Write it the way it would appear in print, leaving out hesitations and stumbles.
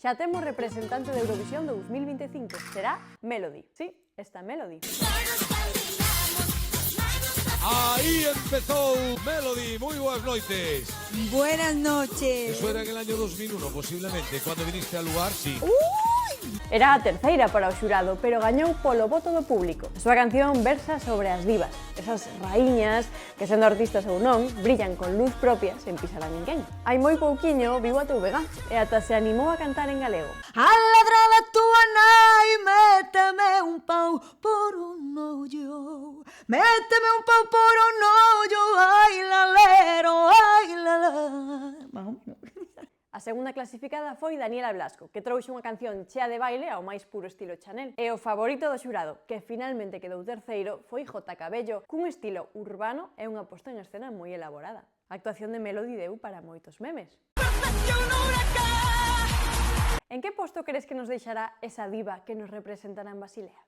Xa temos representante de Eurovisión 2025, será Melody. Sí, esta Melody. Ahí empezó Melody, muy buenas noches. Buenas noches. Eso era en el año 2001, posiblemente, cuando viniste al lugar, sí. Era a terceira para o xurado, pero gañou polo voto do público. A súa canción versa sobre as divas, esas raíñas que, sendo artistas ou non, brillan con luz propia sen pisar a ninguén. Hai moi pouquiño viu a TVG e ata se animou a cantar en galego. A ladrada túa nai, méteme un pau por un ollo. Méteme un pau por un ollo, ai lalero, ai la. A segunda clasificada foi Daniela Blasco, que trouxe unha canción chea de baile ao máis puro estilo Chanel. E o favorito do xurado, que finalmente quedou terceiro, foi J. Cabello, cun estilo urbano e unha posta en escena moi elaborada. A actuación de Melody deu para moitos memes. En que posto crees que nos deixará esa diva que nos representará en Basilea?